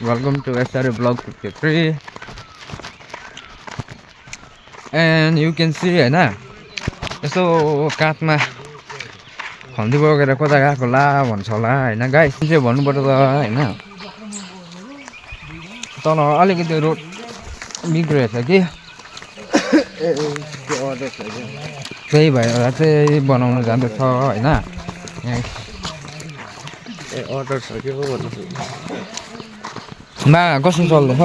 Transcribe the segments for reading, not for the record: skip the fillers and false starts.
Welcome to SRA Vlog 53. And you can see हैन यसो काठमा खन्दी बोकेर कता गएको ला भन्छ होला हैन गाइस चाहिँ भन्नुपर्छ त हैन तल अलिकति रोड बिग्रेछ कि त्यही भएर चाहिँ बनाउन जाँदैछ हैन अर्डर छ के हो भन्नु मा कसो चल्दैछ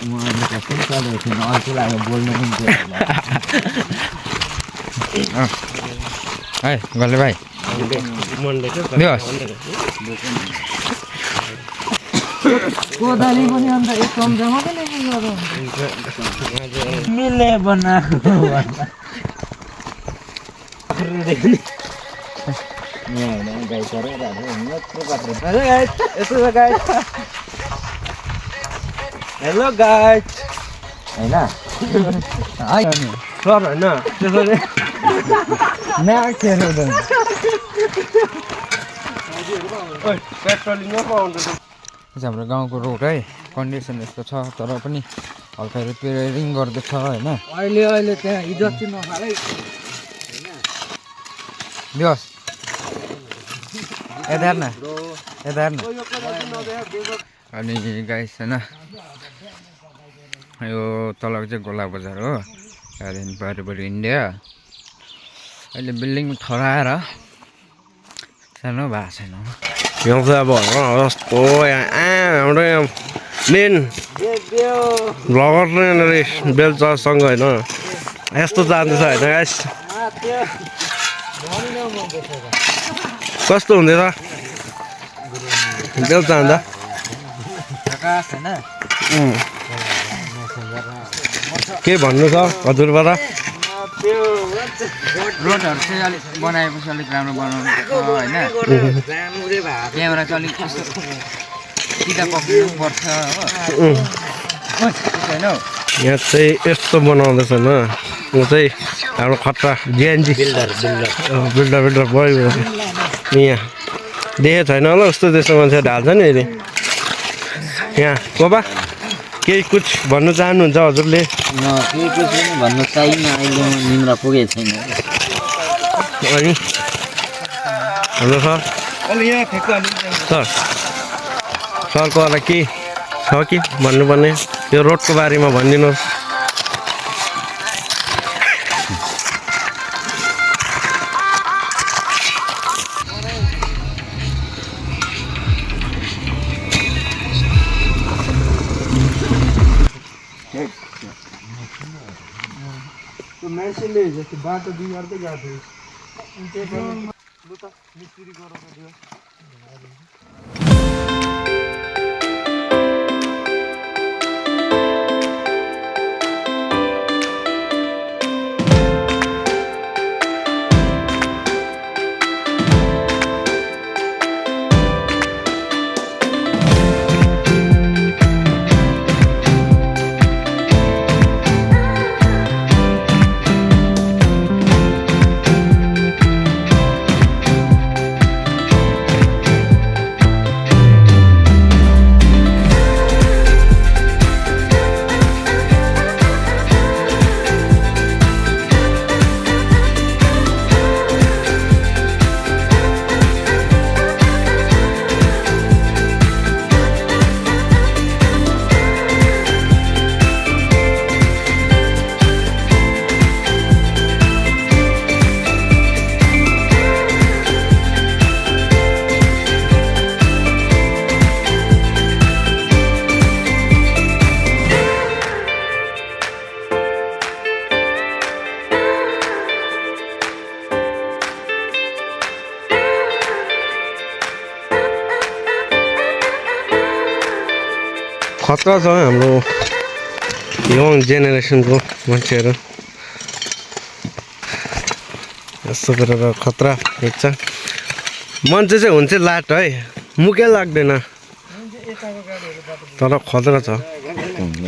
म कसम चलेको थिएन अर्को लाग्यो बोल्नु पनि है गल्ले भाइ कोदाली पनि अन्त एक चम्चा मात्रै ल्याउनु मिले बनाएको हेलो गाइज हैन सर हैन त्यसरी म्याक्सहरु हुँदैन ओइ पेट्रोलिङमा पाउँदैन हाम्रो गाउँको रोड है कन्डिसन यस्तो छ तर पनि हल्का रिपेयरिङ गर्दैछ हैन अहिले त्यहाँ इज्जत चाहिँ नखालै दियोस् यता हेर्न अनि गाइस हैन यो तलको चाहिँ गोला बजार हो त्यहाँदेखि बारीबारी इन्डिया अहिले बिल्डिङ ठराएर सानो भएको छैन यहाँ चाहिँ अब कस्तो हाम्रो यहाँ मेन भ्लगर नै बेलचासँग होइन यस्तो जाँदैछ होइन गाइस कस्तो हुँदैछ बेलचा जाँदा के भन्नु छ हजुरबाट रोडहरू चाहिँ अलिक बनाएपछि अलिक राम्रो बनाउनु होइन क्यामेरा चाहिँ अलिक कस्तो सिधा पक्रिनु पर्छ हो होइन यहाँ चाहिँ यस्तो बनाउँदैछ होइन ऊ चाहिँ हाम्रो खतरा जिएनजी बिल्डर भयो यहाँ देखेको छैन होला उस्तो त्यस्तो मान्छे ढाल्छ नि अहिले यहाँ कोपा केही कुछ भन्नु चाहनुहुन्छ हजुरले केही कुछ पनि भन्नु चाहिन्न अहिले म निन्द्रा पुगेको छैन अनि हेलो सर सरको होला के छ कि भन्नुपर्ने त्यो रोडको बारेमा भनिदिनुहोस् मान्छेले जस्तो बाटो बिगार्दै गएको मिस्त्री गराउँदै खतरा छ हाम्रो यङ जेनेरेसनको मान्छेहरू यस्तो गरेर खतरा हेर्छ मान्छे चाहिँ हुन्छ लाट है मुकै लाग्दैन तर खतरा छ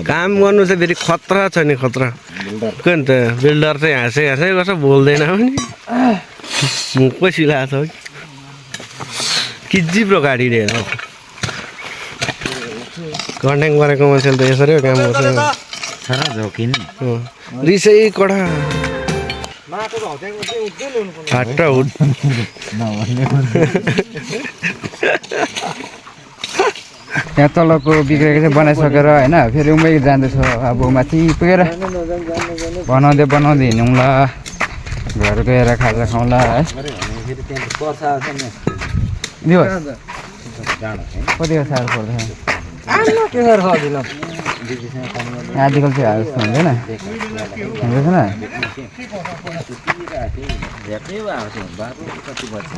काम गर्नु चाहिँ फेरि खतरा छ नि खतरा के अन्त बिल्डर चाहिँ हाँसै गर्छ बोल्दैन पनि मुख पो सिलाएको छ कि जिब्रो गाडी लिएर कन्ट्याक्ट गरेको मान्छेले त यसरी हो काम गर्छ सारा झोकिन रिसै कडा हाट्टा हुट यहाँ तलको बिग्रेको चाहिँ बनाइसकेर होइन फेरि उमै जाँदैछ अब माथि पुगेर बनाउँदै हिँडौँला घर गएर खाजा खाउँला है कतिको साह्रो पर्दैन आजकल चाहिँ हाल जस्तो हुँदैन झ्याप्पै भएको छ बाबु कति बज्छ